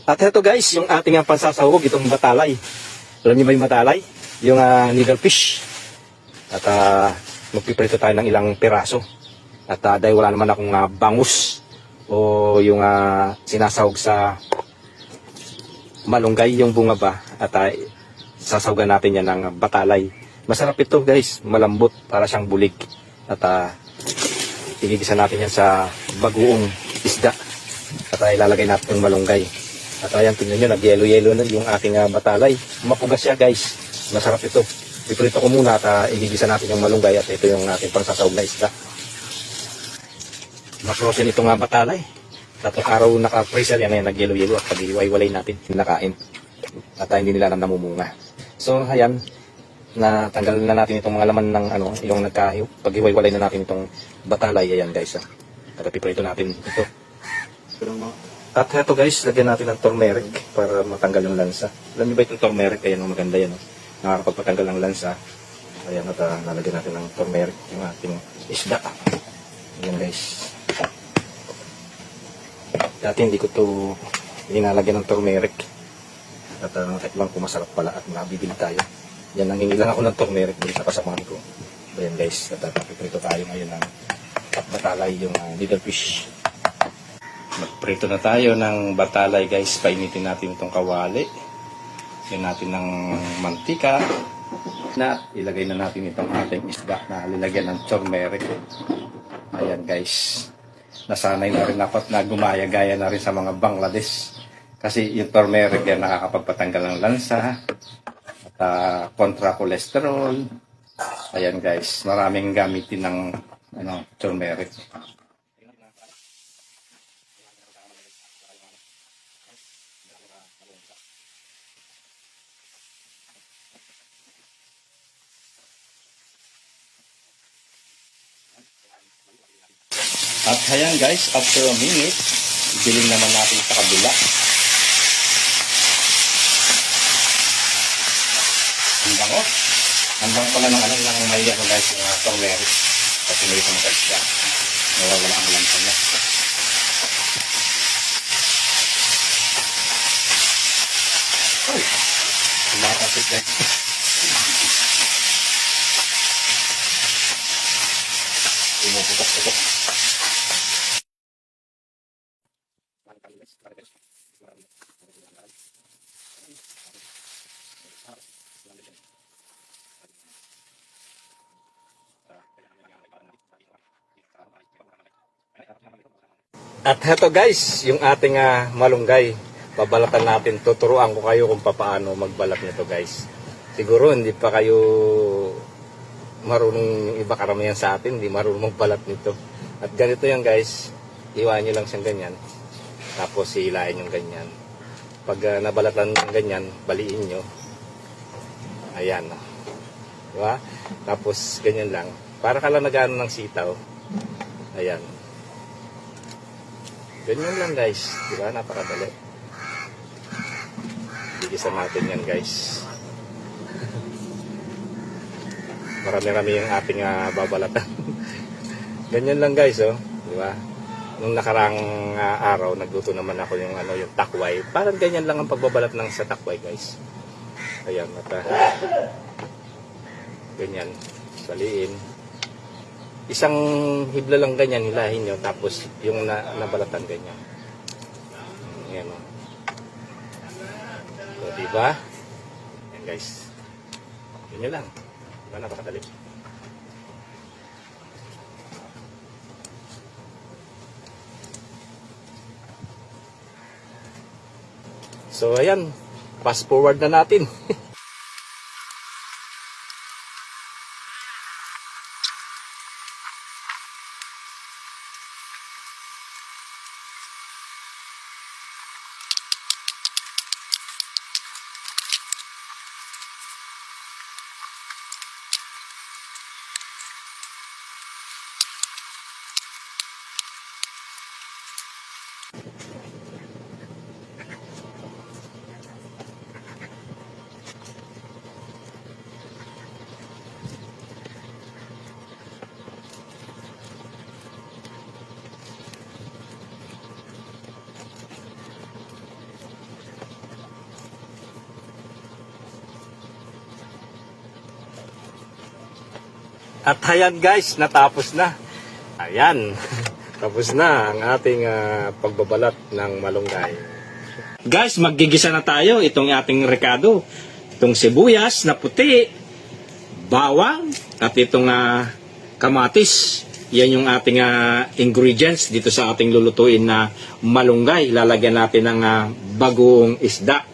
At ito guys, yung ating pansasahog, itong batalay. Alam niyo ba yung batalay? Yung needlefish. At magpiprito tayo ng ilang piraso. At dahil wala naman akong bangus o yung sinasahog sa malunggay, yung bunga ba. At sasahugan natin yan ng batalay. Masarap ito guys, malambot, para siyang bulig. At igigisa natin yan sa bagoong isda. At ilalagay natin yung malunggay. At ayan, tingnan nyo, nag-yelo-yelo na yung ating batalay. Mapugas siya guys, masarap ito. Piprito ko muna at igigisa natin yung malunggay at ito yung ating pangsasahog na isda. Maprosin itong batalay. 3 araw naka-freezer yan, nag-yelo-yelo at pag-iwalay natin, kinakain. At hindi nila namumunga. So ayan, natanggal na natin itong mga laman ng yung pag-iwalay na natin itong batalay. Ayan guys, at piprito natin ito. At heto guys, lagyan natin ng turmeric para matanggal yung lansa. Alam niyo ba itong turmeric? Ayan, maganda yan. Nakakapagpatanggal ng lansa. Ayan, at lalagyan natin ng turmeric yung ating isda. Ayan guys. Dati hindi ko ito linalagyan ng turmeric. At lang kung masarap pala at mabibili tayo. Yan, nangingilang ako ng turmeric din sa kasamahan ko. Ayan guys, at papiprito tayo ngayon ng batalay, yung needlefish. Magprito na tayo ng batalay guys. Painitin natin itong kawali. Lagyan natin ng mantika. Na ilagay na natin itong ating isda na lalagyan ng turmeric. Ayan guys. Nasanay na rin ako at nagumaya-gaya na rin sa mga Bangladesh. Kasi yung turmeric yan nakakapagpatanggal ng lansa. At kontra cholesterol. Ayan guys. Maraming gamitin ng turmeric. At ayan guys, after a minute, dilim naman natin sa kabila. Hanggang pala ng ng may guys, yung turmeric. Kasi may isang isda. Nawawala ang lansa niya. Uy! Tumatapit guys. Pumuputok-putok. At heto guys, yung ating malunggay. Babalatan natin. Tuturuan ko kayo kung paano magbalat nito guys. Siguro hindi pa kayo marunong, yung iba karamihan sa atin, hindi marunong magbalat nito. At ganito yan guys. Iwan nyo lang siyang ganyan. Tapos hihilain yung ganyan. Pag nabalatan yung ganyan, baliin nyo. Ayan. Diba? Tapos ganyan lang. Para ka lang nag-ano ng sitaw. Ayan. Ganyan lang guys. Diba? Napakadali. Bigisan natin yan guys. Marami-rami yung ating babalatan. Ganyan lang guys, oh. Diba? Nung nakarang araw, nagluto naman ako yung yung takway. Parang ganyan lang ang pagbabalat ng sa takway guys. Ayan, at ganyan. Saliin. Isang hibla lang ganyan, hilahin nyo. Tapos yung nabalatan ganyan. Ayan, oh. So, diba? Ayan guys. Ganyan lang. Diba, napakadali. So ayan, fast forward na natin. At ayan guys, natapos na. Ayan, tapos na ang ating pagbabalat ng malunggay. Guys, maggigisa na tayo. Itong ating rekado. Itong sibuyas na puti, bawang, at itong kamatis. Yan yung ating ingredients dito sa ating lulutuin na malunggay. Lalagyan natin ng bagoong isda.